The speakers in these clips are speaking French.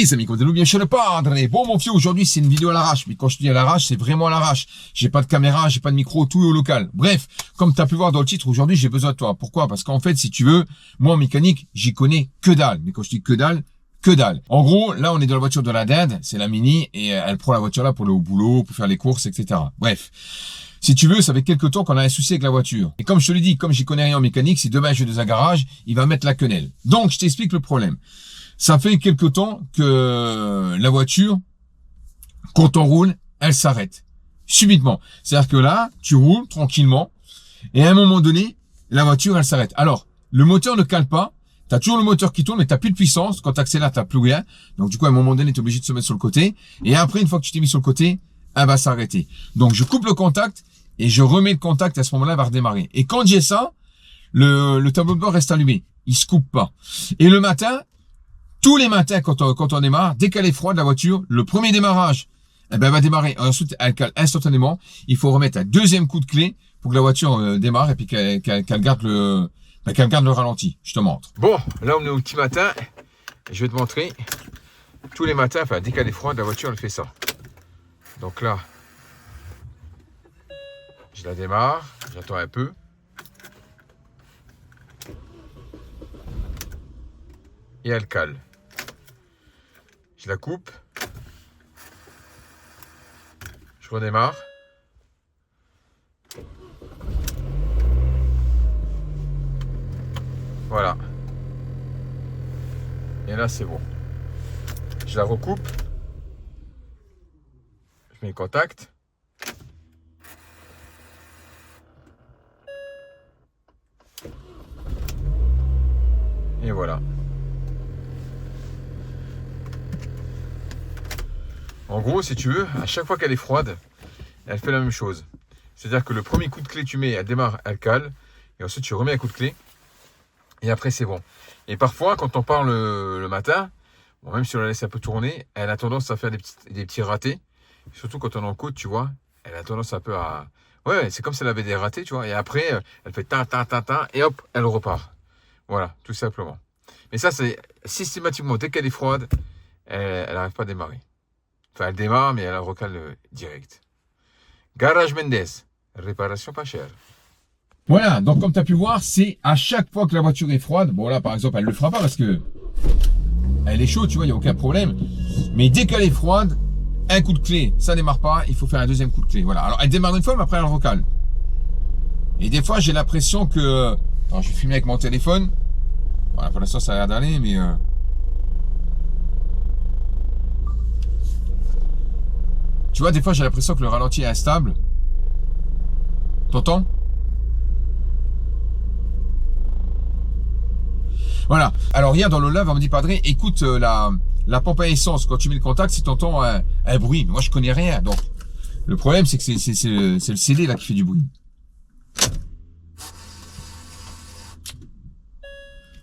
Les amis, comme de nous, bien chez le padre. Bon, mon fieu, aujourd'hui, c'est une vidéo à l'arrache. Mais quand je dis à l'arrache, c'est vraiment à l'arrache. J'ai pas de caméra, j'ai pas de micro, tout est au local. Bref, comme tu as pu voir dans le titre, aujourd'hui, j'ai besoin de toi. Pourquoi? Parce qu'en fait, si tu veux, moi, en mécanique, j'y connais que dalle. Mais quand je dis que dalle, que dalle. En gros, là, on est dans la voiture de la dinde, c'est la Mini, et elle prend la voiture là pour aller au boulot, pour faire les courses, etc. Bref. Si tu veux, ça fait quelques temps qu'on a un souci avec la voiture. Et comme je te l'ai dit, comme j'y connais rien en mécanique, si demain je vais dans un garage, il va mettre la quenelle. Donc, je t'explique le problème. Ça fait quelque temps que la voiture, quand on roule, elle s'arrête. Subitement. C'est-à-dire que là, tu roules tranquillement, et à un moment donné, la voiture, elle s'arrête. Alors, le moteur ne cale pas, tu as toujours le moteur qui tourne, mais tu n'as plus de puissance. Quand tu accélères, tu n'as plus rien. Donc, du coup, à un moment donné, tu es obligé de se mettre sur le côté. Et après, une fois que tu t'es mis sur le côté, elle va s'arrêter. Donc, je coupe le contact, et je remets le contact, à ce moment-là, elle va redémarrer. Et quand j'ai ça, le tableau de bord reste allumé. Il se coupe pas. Et le matin, tous les matins, quand on démarre, dès qu'elle est froide, la voiture, le premier démarrage, eh ben, elle va démarrer. Ensuite, elle cale instantanément. Il faut remettre un deuxième coup de clé pour que la voiture démarre et puis qu'elle garde le ralenti. Je te montre. Bon, là, on est au petit matin. Je vais te montrer. Tous les matins, enfin, dès qu'elle est froide, la voiture, elle fait ça. Donc là, je la démarre. J'attends un peu. Et elle cale. Je la coupe. Je redémarre. Voilà. Et là, c'est bon. Je la recoupe. Je mets le contact. Et voilà. En gros, si tu veux, à chaque fois qu'elle est froide, elle fait la même chose. C'est-à-dire que le premier coup de clé tu mets, elle démarre, elle cale. Et ensuite, tu remets un coup de clé. Et après, c'est bon. Et parfois, quand on part le matin, bon, même si on la laisse un peu tourner, elle a tendance à faire des petits ratés. Surtout quand on est en côte, tu vois. Elle a tendance un peu à... Ouais, c'est comme si elle avait des ratés, tu vois. Et après, elle fait tin, et hop, elle repart. Voilà, tout simplement. Mais ça, c'est systématiquement, dès qu'elle est froide, elle n'arrive pas à démarrer. Enfin, elle démarre, mais elle recale direct. Garage Mendes, réparation pas chère. Voilà, donc comme tu as pu voir, c'est à chaque fois que la voiture est froide. Bon là, par exemple, elle ne le fera pas parce que elle est chaude, tu vois, il n'y a aucun problème. Mais dès qu'elle est froide, un coup de clé, ça ne démarre pas, il faut faire un deuxième coup de clé. Voilà, alors elle démarre une fois, mais après elle recale. Et des fois, j'ai l'impression que... Alors, je vais filmer avec mon téléphone. Voilà, pour l'instant, ça a l'air d'aller, mais... Tu vois, des fois, j'ai l'impression que le ralenti est instable. T'entends? Voilà. Alors, hier, dans le live, on me dit, Padre, écoute la pompe à essence. Quand tu mets le contact, si t'entends un bruit. Mais moi, je connais rien. Donc, le problème, c'est que c'est le CD là qui fait du bruit.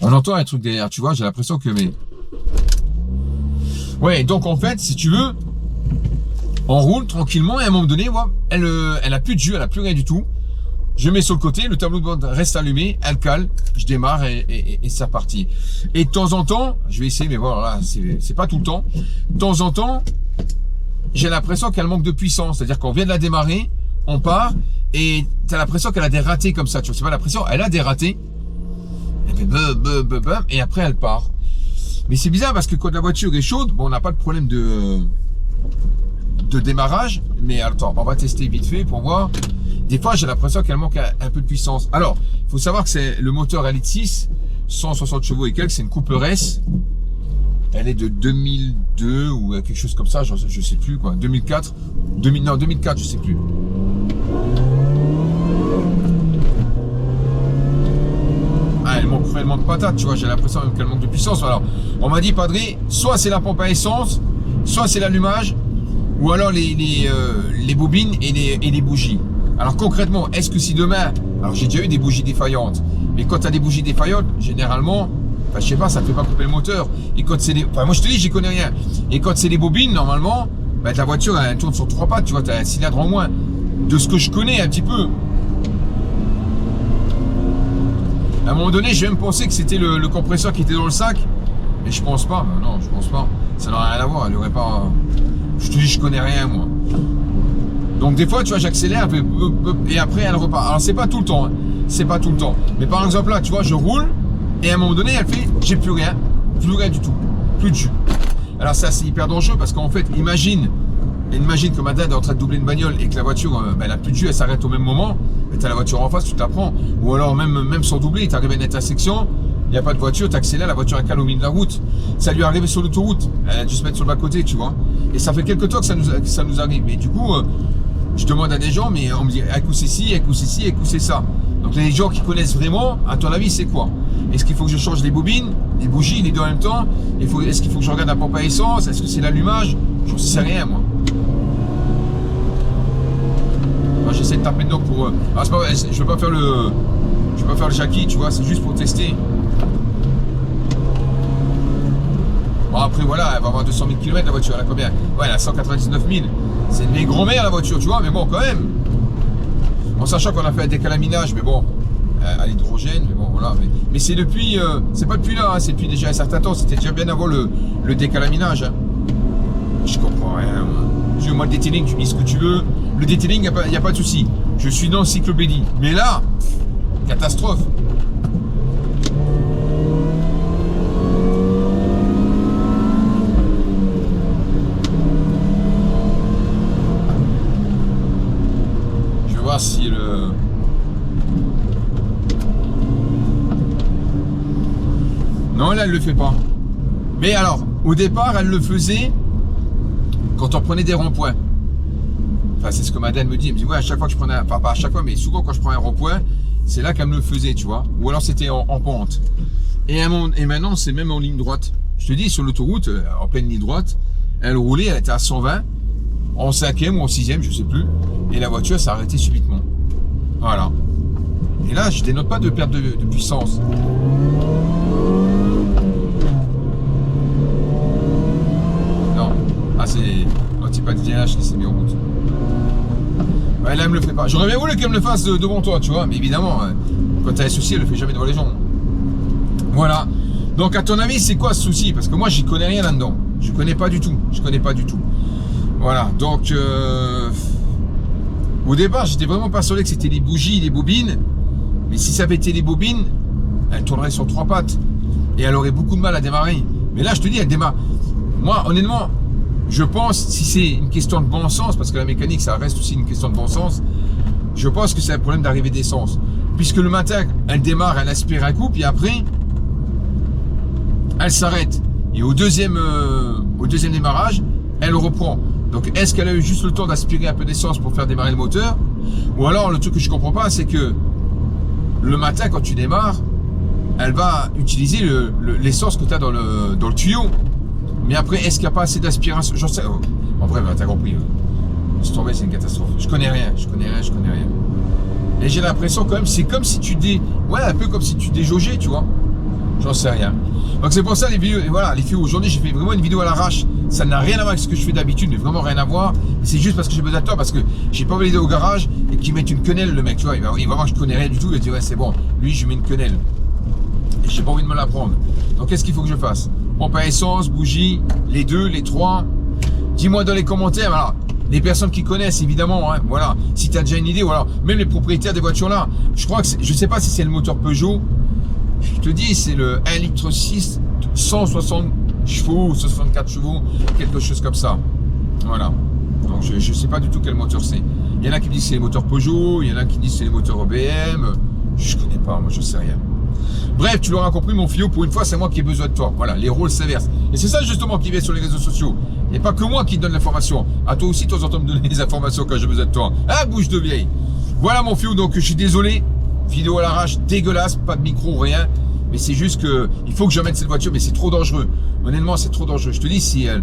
On entend un truc derrière, tu vois, j'ai l'impression que... Ouais, donc en fait, si tu veux... On roule tranquillement et à un moment donné, moi, elle a plus de jus, elle a plus rien du tout. Je mets sur le côté, le tableau de bord reste allumé, elle cale, je démarre et c'est reparti. Et de temps en temps, je vais essayer, mais voilà, c'est pas tout le temps. De temps en temps, j'ai l'impression qu'elle manque de puissance. C'est-à-dire qu'on vient de la démarrer, on part et t'as l'impression qu'elle a des ratés comme ça. Tu vois, c'est pas l'impression, elle a des ratés. Elle fait et après elle part. Mais c'est bizarre parce que quand la voiture est chaude, bon, on n'a pas de problème de démarrage, mais attends, on va tester vite fait pour voir. Des fois, j'ai l'impression qu'elle manque un peu de puissance. Alors, il faut savoir que c'est le moteur 1,6 litre, 160 chevaux et quelques, c'est une Cooper S. Elle est de 2002 ou quelque chose comme ça, je sais plus quoi, 2004, non 2004, je sais plus. Ah, elle manque patate, tu vois, j'ai l'impression qu'elle manque de puissance. Alors, on m'a dit, Padre, soit c'est la pompe à essence, soit c'est l'allumage, ou alors les bobines et les bougies. Alors concrètement, est-ce que si demain, alors j'ai déjà eu des bougies défaillantes, mais quand tu as des bougies défaillantes, généralement, enfin je sais pas, ça ne fait pas couper le moteur. Et quand c'est enfin moi je te dis, j'y connais rien. Et quand c'est les bobines, normalement, bah, ta voiture elle tourne sur 3 pattes, tu vois, tu as un cylindre en moins. De ce que je connais un petit peu. À un moment donné, j'ai même pensé que c'était le compresseur qui était dans le sac. Mais je pense pas, non, je pense pas. Ça n'aurait toi, elle aurait pas... Je te dis, je connais rien, moi. Donc des fois, tu vois, j'accélère, et après, elle repart. Alors, c'est pas tout le temps, hein. C'est pas tout le temps. Mais par exemple, là, tu vois, je roule, et à un moment donné, elle fait, j'ai plus rien du tout. Plus de jus. Alors ça, c'est hyper dangereux, parce qu'en fait, imagine que ma dad est en train de doubler une bagnole, et que la voiture, elle a plus de jus, elle s'arrête au même moment, et t'as la voiture en face, tu te la prends. Ou alors, même sans doubler, t'arrives à une intersection, il n'y a pas de voiture, t'accélères, la voiture est calme au milieu de la route. Ça lui est arrivé sur l'autoroute, elle a dû se mettre sur le bas-côté, tu vois. Et ça fait quelques temps que ça nous arrive. Mais du coup, je demande à des gens, mais on me dit, un coup c'est ci, un coup c'est ci, un coup c'est ça. Donc les gens qui connaissent vraiment, à ton avis, c'est quoi? Est-ce qu'il faut que je change les bobines, les bougies, les deux en même temps? Est-ce qu'il faut que je regarde la pompe à essence? Est-ce que c'est l'allumage? J'en sais rien, moi. Moi, j'essaie de taper dedans pour... Ah, c'est pas vrai, je veux pas faire le Jackie, tu vois, c'est juste pour tester. Bon, après, voilà, elle va avoir 200 000 km, la voiture, elle a combien? Ouais, elle a 199 000. C'est une grand-mère, la voiture, tu vois, mais bon, quand même. En sachant qu'on a fait un décalaminage, mais bon, à l'hydrogène, mais bon, voilà. Mais c'est depuis, c'est pas depuis là, hein, c'est depuis déjà un certain temps, c'était déjà bien avant le décalaminage. Hein. Je comprends rien, moi. Moi, le detailing, tu dis ce que tu veux. Le detailing, il n'y a pas de souci. Je suis dans l'encyclopédie. Mais là, catastrophe. Si le... Non, là, elle le fait pas. Mais alors, au départ, elle le faisait quand on prenait des ronds-points. Enfin, c'est ce que madame me dit. Elle me dit, ouais, à chaque fois que je prenais... Enfin, pas à chaque fois, mais souvent quand je prends un rond-point, c'est là qu'elle me le faisait, tu vois. Ou alors, c'était en pente. Et maintenant, c'est même en ligne droite. Je te dis, sur l'autoroute, en pleine ligne droite, elle roulait, elle était à 120, en 5e ou en 6e, je sais plus. Et la voiture s'est arrêtée subitement. Voilà. Et là, je dénote pas de perte de puissance. Non. Ah, c'est l'anti-patinage qui s'est mis en route. Ouais, là, elle me le fait pas. J'aurais bien voulu qu'elle me le fasse devant toi, tu vois. Mais évidemment, quand t'as un souci, elle le fait jamais devant les gens. Voilà. Donc, à ton avis, c'est quoi ce souci? Parce que moi, j'y connais rien là-dedans. Je connais pas du tout. Je connais pas du tout. Voilà. Donc... Au départ, j'étais vraiment persuadé que c'était les bougies, les bobines. Mais si ça avait été les bobines, elle tournerait sur 3 pattes. Et elle aurait beaucoup de mal à démarrer. Mais là, je te dis, elle démarre. Moi, honnêtement, je pense, si c'est une question de bon sens, parce que la mécanique, ça reste aussi une question de bon sens, je pense que c'est un problème d'arrivée d'essence. Puisque le matin, elle démarre, elle aspire un coup, puis après, elle s'arrête. Et au deuxième démarrage, elle reprend. Donc, est-ce qu'elle a eu juste le temps d'aspirer un peu d'essence pour faire démarrer le moteur? Ou alors, le truc que je comprends pas, c'est que le matin, quand tu démarres, elle va utiliser l'essence que tu as dans le tuyau. Mais après, est-ce qu'il n'y a pas assez d'aspiration? J'en sais. En bref, t'as compris. C'est tombé, c'est une catastrophe. Je connais rien. Et j'ai l'impression quand même, c'est comme si ouais, un peu comme si tu déjaugeais, tu vois. J'en sais rien. Donc c'est pour ça les vidéos, voilà, les filles, aujourd'hui j'ai fait vraiment une vidéo à l'arrache. Ça n'a rien à voir avec ce que je fais d'habitude, mais vraiment rien à voir. C'est juste parce que j'ai besoin de toi, parce que j'ai pas envie d'aller au garage et qu'il mette une quenelle, le mec, tu vois. Il va voir que je connais rien du tout, il va dire ouais c'est bon, lui je mets une quenelle. Et j'ai pas envie de me la prendre. Donc qu'est-ce qu'il faut que je fasse? Pompe à essence, bougie, les 2, les 3. Dis-moi dans les commentaires, voilà. Les personnes qui connaissent évidemment, hein, voilà. Si tu as déjà une idée, voilà. Même les propriétaires des voitures là, je crois que je sais pas si c'est le moteur Peugeot. Je te dis, c'est le 1,6 litre, 160 chevaux, 64 chevaux, quelque chose comme ça. Voilà. Donc je ne sais pas du tout quel moteur c'est. Il y en a qui me disent que c'est les moteurs Peugeot, il y en a qui disent que c'est les moteurs EBM. Je connais pas, moi je sais rien. Bref, tu l'auras compris mon fillot, pour une fois c'est moi qui ai besoin de toi. Voilà, les rôles s'inversent. Et c'est ça justement qui vient sur les réseaux sociaux. Et pas que moi qui te donne l'information. À toi aussi, de temps en temps, me donner des informations quand j'ai besoin de toi. Ah, bouche de vieille. Voilà mon fillot, donc je suis désolé. Vidéo à l'arrache, dégueulasse, pas de micro, rien. Mais c'est juste que il faut que j'emmène cette voiture, mais c'est trop dangereux. Honnêtement, c'est trop dangereux. Je te dis, si elle...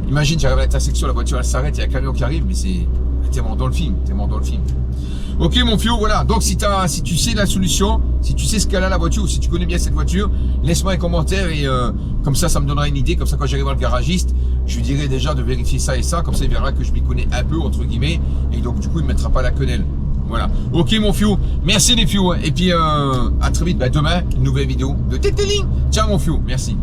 Imagine, tu arrives à l'intersection, la voiture elle s'arrête, il y a un camion qui arrive, mais c'est... T'es mort dans le film, Ok mon fio, voilà. Donc si tu sais la solution, si tu sais ce qu'elle a la voiture, ou si tu connais bien cette voiture, laisse-moi un commentaire et comme ça me donnera une idée. Comme ça quand j'arrive voir le garagiste, je lui dirai déjà de vérifier ça et ça. Comme ça il verra que je m'y connais un peu entre guillemets. Et donc du coup il ne mettra pas la quenelle. Voilà. Ok mon fio, merci les fios. Et puis à très vite, demain, une nouvelle vidéo de detailing. Ciao mon fio, merci.